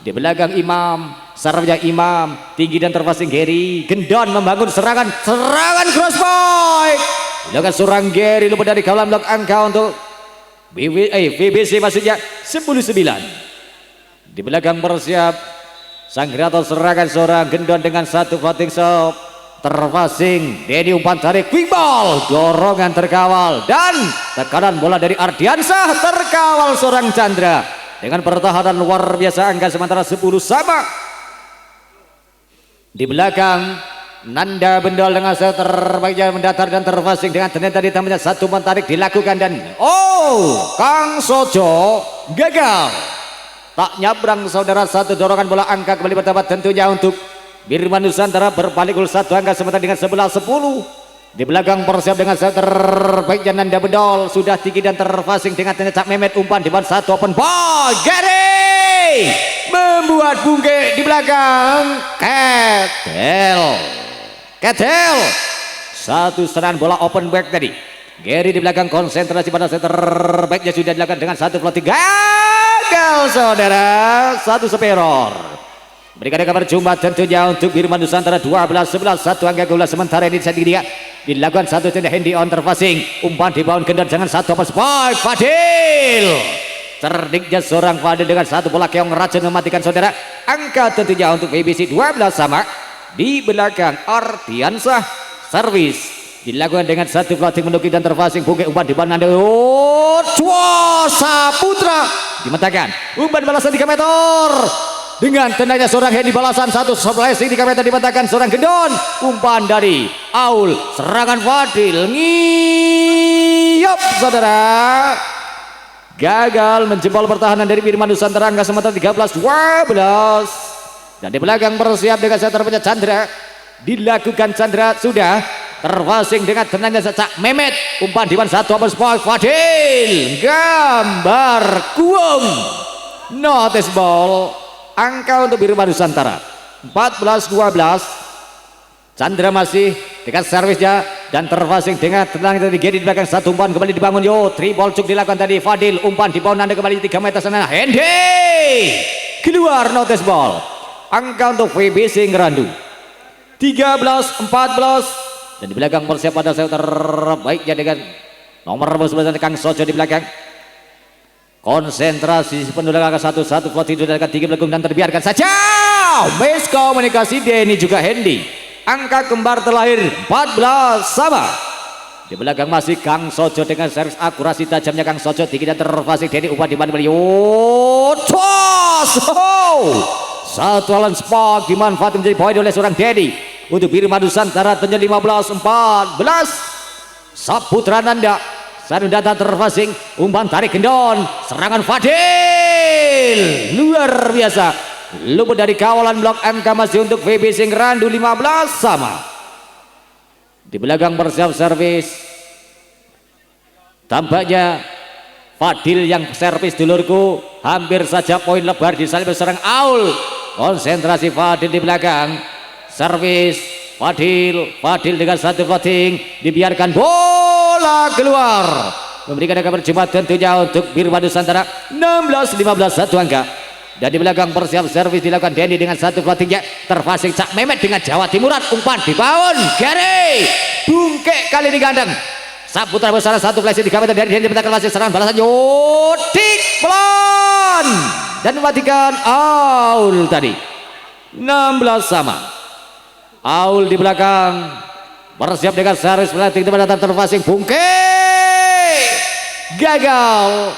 Di belakang Imam, servisnya Imam tinggi dan terpasing Gary. Gendon membangun serangan crosspoint. Dilakukan seorang Gary lupa dari kawalan blok angka untuk VBC maksudnya 10-9. Di belakang bersiap sang kreator serangan seorang Gendon dengan satu floating shot. Terpasing Dedi umpan tarik quick ball, dorongan terkawal dan tekanan bola dari Ardiansah terkawal seorang Chandra dengan pertahanan luar biasa angka sementara 10 sama. Di belakang Nanda Bendol dengan set terbaiknya mendatar dan terpasing dengan ternyata ditambahnya satu umpan tarik dilakukan dan Kang Sojo gagal. Tak nyabrang saudara, satu dorongan bola angka kembali bertambah tentunya untuk Bima Nusantara berbalik gol satu angka sementara dengan 11-10. Di belakang persiap dengan set terbaiknya Nanda Bendol sudah tinggi dan terpasing dengan ternyata Mehmet umpan di bawah satu open ball. Gary membuat Bungke di belakang Ketel. Satu serangan bola open back tadi. Gary di belakang konsentrasi pada set terbaiknya sudah dilakukan dengan satu floating. Gagal saudara, satu seperor. Berikan kabar jumlah tentunya untuk Bima Nusantara 12-11 satu angka gula sementara ini dia dilakukan satu tenda handy on terpasing umpan di bawah gendon dengan satu open spike Fadil. Cerdiknya seorang Fadil dengan satu bola keong racun mematikan saudara. Angka tentunya untuk VBC 12 sama. Di belakang Ardiansah servis dilakukan dengan satu floating menukik dan terpasing Bungke umpan di bawah Nanda. Saputra dimatakan umpan balasan 3 meter. Dengan tenaganya seorang Hendy balasan satu flashing 3 meter dimatakan seorang Gendon. Umpan dari Aul, serangan Fadil ngiyop saudara. Gagal menjebol pertahanan dari Bima Nusantara angka sementara 13-12. Dan di belakang bersiap dengan set terpecah Chandra. Dilakukan Chandra sudah terpasing dengan tenaganya Cak Mehmet. Umpan di bawah satu open spike Fadil. Gambar kuung. Notice ball. Angka untuk Bima Nusantara 14-12. Chandra masih dekat servisnya dan terpasing dengan tenang dari Gedi di belakang satu umpan kembali dibangun. Tri ball cuk dilakukan tadi Fadil umpan di bawah Nanda kembali 3 meter sana. Hendy keluar, notice ball. Angka untuk VBC Ngerandu 13-14 dan di belakang persiap pada saya terbaiknya dengan nomor 11 Kang Sojo di belakang. Konsentrasi penuh angka 1-1 floating dari 3 belakang dan terbiarkan saja. Miskomunikasi Denny juga Hendy. Angka kembar terlahir 14 sama. Di belakang masih Kang Sojo dengan servis akurasi tajamnya Kang Sojo tinggi dan terpasing Denny umpan di mana satu alan spark dimanfaatkan menjadi poin oleh seorang Denny untuk Bima Nusantara tentunya 15-14. Saputra Nanda satu data terpasing umpan tarik Gendon serangan Fadil luar biasa luput dari kawalan blok angka masih untuk VBC Ngerandu 15 sama. Di belakang bersiap servis tampaknya Fadil yang servis dulurku hampir saja poin lebar di salib serang Aul. Konsentrasi Fadil di belakang servis Fadil dengan satu floating dibiarkan bola keluar memberikan angka percuma tentunya untuk Bima Nusantara 16-15 satu angka. Dan di belakang persiap servis dilakukan Denny dengan satu floatingnya terpasing Cak Mehmet dengan Jawa Timuran umpan dibangun Gary Bungke kali ini gandeng Saputra besar satu flashing 3 meter dari Denny dipetakan masih serangan balasan Yodik pelan dan mematikan Aul tadi 16 sama. Aul di belakang bersiap dengan servis pelatih di belakang terpasing Bungke gagal.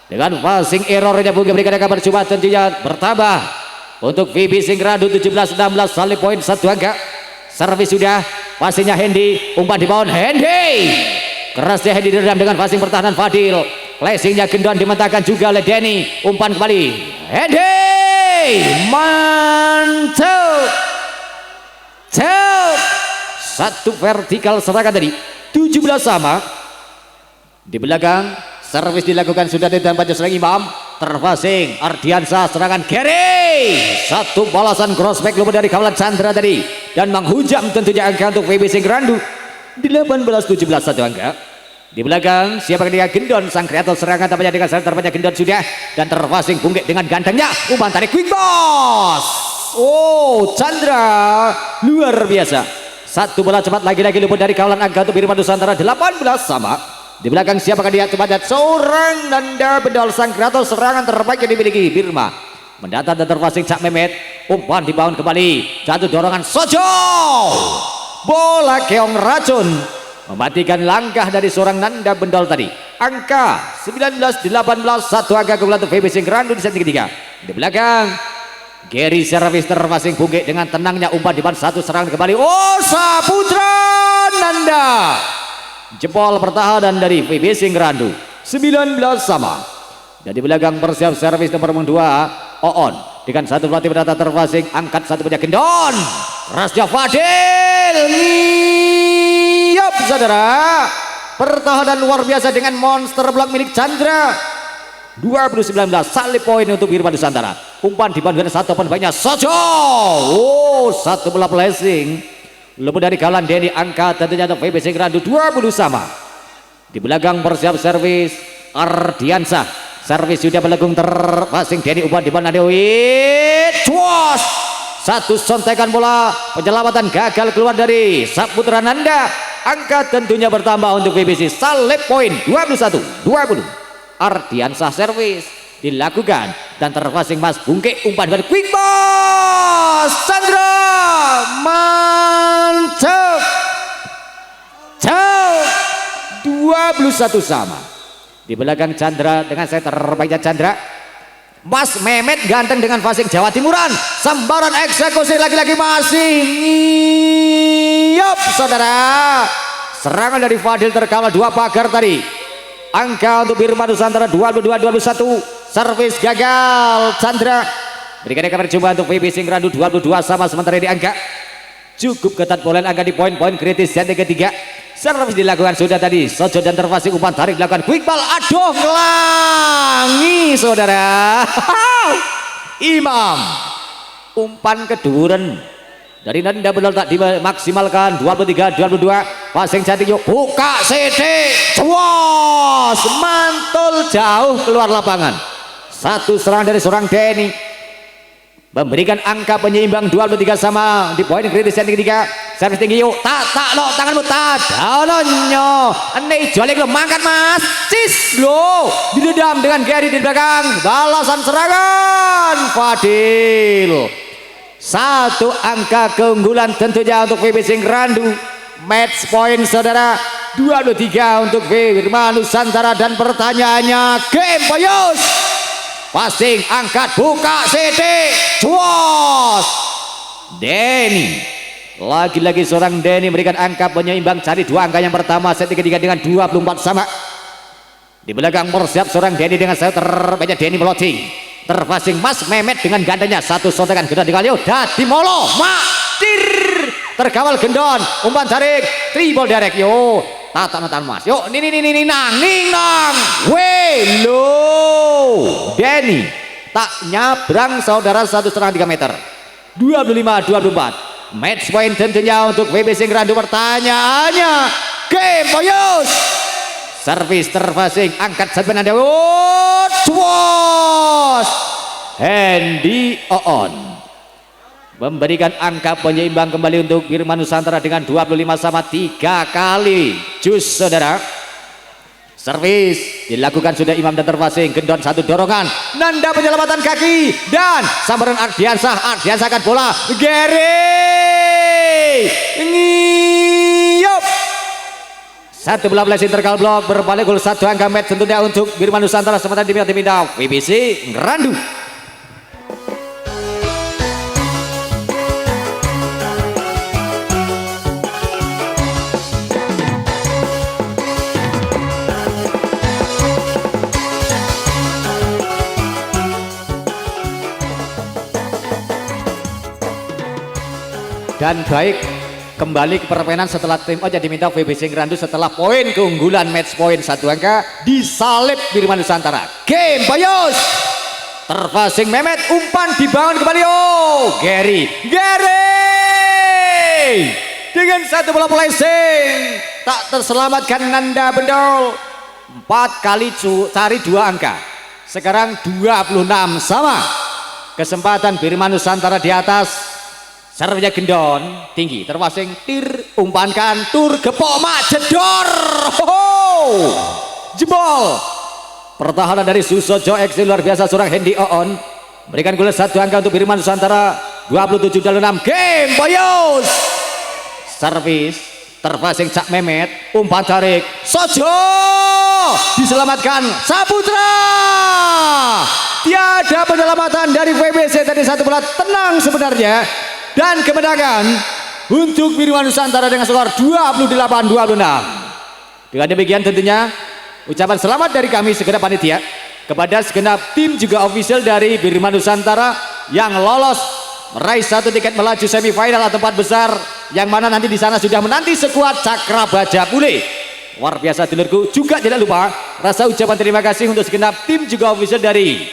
Dengan passing errornya Bung berikan kabar cuma tentunya bertambah untuk VB Singrandu 17-16 salib poin 1 angka. Servis sudah, passingnya Hendy, umpan di bawah Hendy. Kerasnya Hendy diredam dengan passing pertahanan Fadil. Flashingnya Gendon dimentahkan juga oleh Denny. Umpan kembali Hendy, mantap. Satu vertikal serangan tadi 17 sama. Di belakang servis dilakukan sudah di tempat serang Imam. Terpasing Ardiansa, serangan Gary. Satu balasan crossback luput dari kawalan Chandra tadi dan menghujam tentunya angka untuk VB Singrandu 18-17 satu angka. Di belakang siapa dia Gendon, sang kreator serangan tampaknya dengan terbanyak Gendon sudah dan terpasing Bungke dengan gantengnya umpan tarik quick boss. Oh, Chandra luar biasa. Satu bola cepat lagi-lagi luput dari kawalan angka untuk Birma Nusantara 18 sama. Di belakang siapakah dia? Coba lihat seorang Nanda Bendol, sang kreator serangan terbaik yang dimiliki Birma. Mendatar dan terpasing Cak Mehmet, umpan dibangun kembali, jatuh dorongan Sojo. Bola keong racun mematikan langkah dari seorang Nanda Bendol tadi. Angka 19-18 satu angka keunggulan untuk VB Singrandu di set ketiga. Di belakang Gary servis terpasing Bungke dengan tenangnya umpan dibangun satu serangan kembali. Oh, Saputra Nanda. Jempol pertahanan dari VB Singrandu 19 sama. Dan di belakang bersiap servis nomor 2 Oon dengan satu pelatih berdata terpasing angkat satu punya Gendon. Rasnya Fadil ngiyop saudara. Pertahanan luar biasa dengan monster blok milik Chandra. 2019 salib poin untuk Birma Nusantara. Umpan dibantu satu pun banyak Sojo. Oh, satu bola blessing luput dari kawalan Denny, angka tentunya untuk VB Singrandu 20 sama. Di belakang bersiap servis Ardiansa, servis sudah melengkung terpasing Denny, umpan di mana Dewi cuas. Satu sontekan bola penyelamatan gagal keluar dari Saputra Nanda. Angka tentunya bertambah untuk BBC salib poin 21-20. Ardiansa servis dilakukan dan terpasing Mas Bungke, umpan dari quick boss Chandra, mantap. 21 sama. Di belakang Chandra dengan set terbaiknya Chandra, Mas Mehmet ganteng dengan passing Jawa Timuran, sambaran eksekusi lagi-lagi masih ngiyop saudara. Serangan dari Fadil terkawal dua pagar tadi. Angka untuk Birma Nusantara 22-21. Servis gagal Chandra. Berikan kabar coba untuk VB Singrandu 22 sama, sementara di angka cukup ketat pola angka di poin-poin kritis set ketiga. Servis dilakukan sudah tadi Sojo dan terpasing umpan tarik dilakukan quick ball. Aduh, ngelangi saudara. Imam umpan keduren dari Nanda Bendol tak dimaksimalkan. 23-22 passing cantik yuk buka CD cuas mantul jauh keluar lapangan. Satu serangan dari seorang Denny memberikan angka penyeimbang 23 sama di poin kritis yang ketiga. Servis tinggi yuk tak lo tanganmu tak dalonyo ane jolek lo mangkat mas cis lo didedam dengan Gary di belakang. Balasan serangan Fadil. Satu angka keunggulan tentunya untuk VB Singrandu. Match point saudara 23 untuk Birma Nusantara. Dan pertanyaannya game Boyos. Passing angkat buka CD cuos Denny. Lagi-lagi seorang Denny memberikan angka penyeimbang cari dua angka yang pertama set ketiga dengan 24 sama. Di belakang bersiap seorang Denny dengan saya terbanyak Denny melocing. Terpasing Mas Mehmet dengan gandanya satu sontekan Gendon dikali dadi molo matir terkawal Gendon umpan tarik triple direct yo tatan Mas yuk ini nang welo Denny tak nyabrang saudara satu setengah 3 meter. 25-24 match point tentunya untuk VB Singrandu. Pertanyaannya game Boyos. Servis terpasing angkat sebenarnya cuos Hendy Oon memberikan angka penyeimbang kembali untuk Birma Nusantara dengan 25 sama 3 kali jus saudara. Servis dilakukan sudah Imam dan terpasing Gendon satu dorongan Nanda penyelamatan kaki dan sambaran Ardiansa akan bola Gary ngiyop. Satu bola blessing terkal blok berbalik gol satu angka match tentunya untuk Bima Nusantara sementara dipindah VBC Ngrandu. Dan baik kembali ke permainan setelah tim Oja diminta VBC Ngrandu setelah poin keunggulan match point satu angka disalip Bima Nusantara. Game Bayos terpasing Mehmet umpan dibangun kembali Gary dengan satu bola placing tak terselamatkan Nanda Bendol 4 kali cari 2 angka sekarang 26 sama kesempatan Bima Nusantara di atas. Servisnya Gendon tinggi terpasing tir umpankan tur gepok mak jedor jebol pertahanan dari Susojo X luar biasa seorang Hendy Oon berikan gol satu angka untuk Bima Nusantara 27-26 game Boyos servis terpasing Cak Mehmet umpan tarik Sojo diselamatkan Saputra tiada penyelamatan dari VBC tadi satu bola tenang sebenarnya. Dan kemenangan untuk Bima Nusantara dengan skor 28-26. Dengan demikian tentunya ucapan selamat dari kami segenap panitia kepada segenap tim juga official dari Bima Nusantara yang lolos meraih satu tiket melaju semifinal atau 4 besar yang mana nanti di sana sudah menanti skuad Cakra Baja Pule. Luar biasa dulurku. Juga tidak lupa rasa ucapan terima kasih untuk segenap tim juga official dari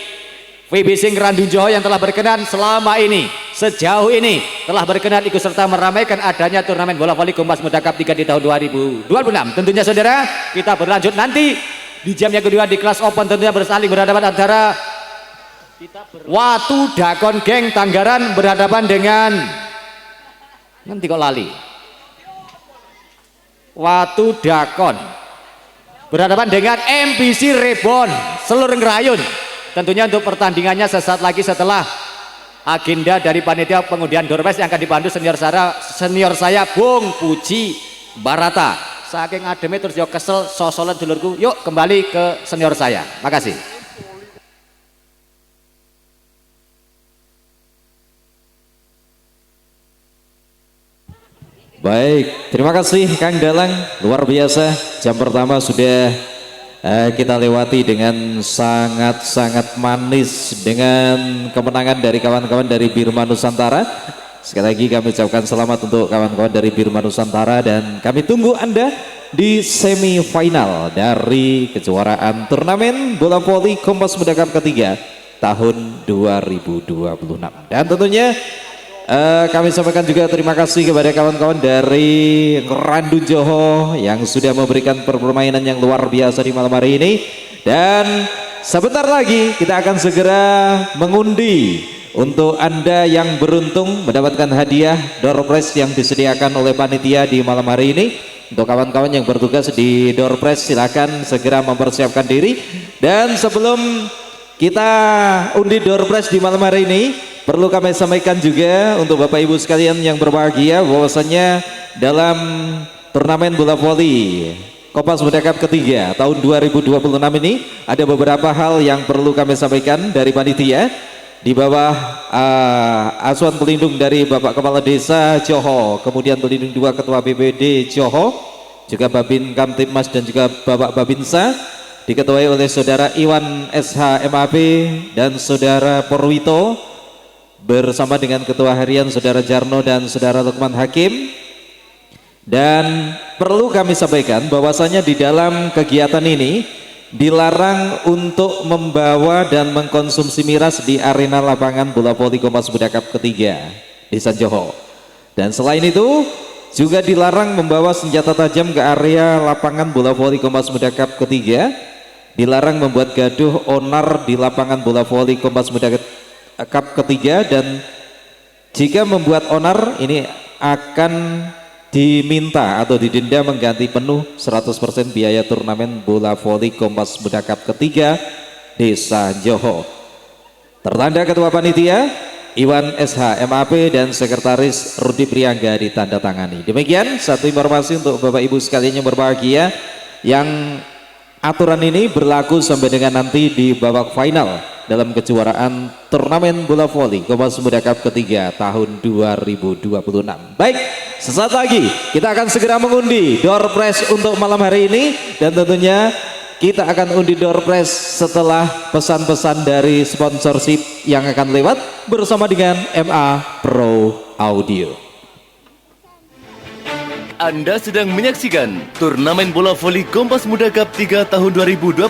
VBC Ngrandu Johor yang telah berkenan selama ini sejauh ini telah berkenan ikut serta meramaikan adanya turnamen bola voli Kompas Muda Cup 3 di tahun 2026. Tentunya saudara kita berlanjut nanti di jam yang kedua di kelas open tentunya bersaling berhadapan antara Watu Dakon Geng Tanggaran berhadapan dengan nanti kok lali Watu Dakon berhadapan dengan MPC Rebon seluruh Ngerayun. Tentunya untuk pertandingannya sesaat lagi setelah agenda dari panitia pengundian door prize yang akan dipandu senior saya Bung Puji Barata. Saking ademnya terus yo kesel sosolan dulurku. Yuk kembali ke senior saya. Makasih. Baik, terima kasih Kang Dalang, luar biasa. Jam pertama sudah kita lewati dengan sangat-sangat manis dengan kemenangan dari kawan-kawan dari Bima Nusantara. Sekali lagi kami ucapkan selamat untuk kawan-kawan dari Bima Nusantara dan kami tunggu Anda di semifinal dari kejuaraan turnamen bola voli Kompas Muda Cup ketiga tahun 2026. Dan tentunya kami sampaikan juga terima kasih kepada kawan-kawan dari Ngrandu Johor yang sudah memberikan permainan yang luar biasa di malam hari ini. Dan sebentar lagi kita akan segera mengundi untuk Anda yang beruntung mendapatkan hadiah door prize yang disediakan oleh panitia di malam hari ini. Untuk kawan-kawan yang bertugas di door prize silakan segera mempersiapkan diri. Dan sebelum kita undi door prize di malam hari ini, perlu kami sampaikan juga untuk Bapak Ibu sekalian yang berbahagia bahwasanya dalam turnamen bola voli Kompas Muda Cup ketiga tahun 2026 ini ada beberapa hal yang perlu kami sampaikan dari panitia di bawah asuhan pelindung dari Bapak Kepala Desa Johor, kemudian pelindung 2 Ketua BPD Johor, juga Babin Kamtipmas dan juga Bapak Babinsa, diketuai oleh Saudara Iwan SH MAP dan Saudara Porwito bersama dengan Ketua Harian Saudara Jarno dan Saudara Lukman Hakim. Dan perlu kami sampaikan bahwasanya di dalam kegiatan ini dilarang untuk membawa dan mengkonsumsi miras di arena lapangan bola voli Kompas Muda Cup ketiga Desa Johor. Dan selain itu juga dilarang membawa senjata tajam ke area lapangan bola voli Kompas Muda Cup ketiga. Dilarang membuat gaduh onar di lapangan bola voli Kompas Muda Cup ketiga, dan jika membuat onar ini akan diminta atau didenda mengganti penuh 100% biaya turnamen bola voli Kompas Muda Cup ketiga Desa Johor. Tertanda Ketua Panitia Iwan SH MAP dan Sekretaris Rudi Priangga ditandatangani. Demikian satu informasi untuk Bapak Ibu sekalian yang berbahagia, yang aturan ini berlaku sampai dengan nanti di babak final dalam kejuaraan turnamen bola voli Kompas Muda Cup ketiga tahun 2026. Baik, sesaat lagi kita akan segera mengundi door prize untuk malam hari ini, dan tentunya kita akan undi door prize setelah pesan-pesan dari sponsorship yang akan lewat bersama dengan MA Pro Audio. Anda sedang menyaksikan turnamen bola voli Kompas Muda Cup 3 tahun 2026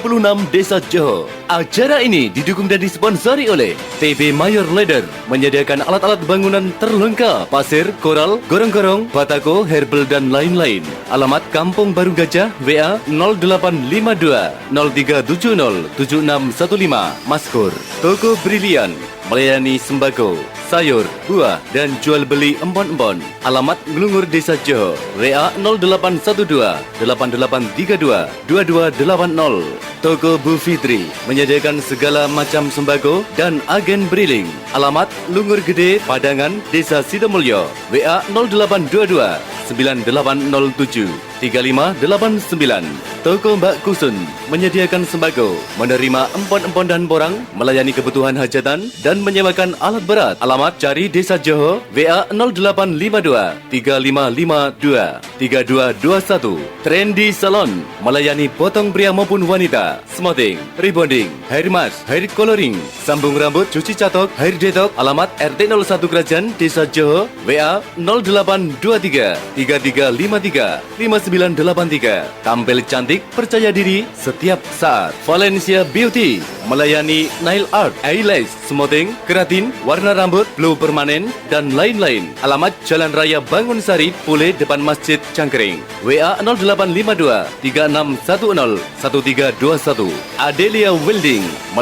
Desa Johor. Acara ini didukung dan disponsori oleh TB Mayor Leather, menyediakan alat-alat bangunan terlengkap, pasir, koral, gorong-gorong, batako, herbal dan lain-lain. Alamat Kampung Baru Gajah, WA 0852 0370 7615. Maskur Toko Brilian, melayani sembako, sayur, buah, dan jual beli empon-empon. Alamat Ngelungur Desa Johor, WA 0812 8832 2280. Toko Bu Fitri, menyediakan segala macam sembako dan agen briling. Alamat Lungur Gede, Padangan, Desa Sidomulyo, WA 0822 9807 3589. Toko Mbak Kusun, menyediakan sembako, menerima empon-empon dan borang, melayani kebutuhan hajatan, dan menyewakan alat berat. Alamat Cari Desa Johor, WA 0852 3552 3221. Trendy Salon, melayani potong pria maupun wanita, smoothing, rebonding, hair mask, hair coloring, sambung rambut, cuci catok, hair detox. Alamat RT 01 Kerajaan Desa Johor, WA 0823 3353 5983. Tampil cantik, percaya diri setiap saat. Valencia Beauty, melayani nail art, eyelash, smoothing, keratin, warna rambut, blue permanen, dan lain-lain. Alamat Jalan Raya Bangunsari, Pule, depan Masjid Cangkering. WA 0852 3610 1321. Adelia Welding,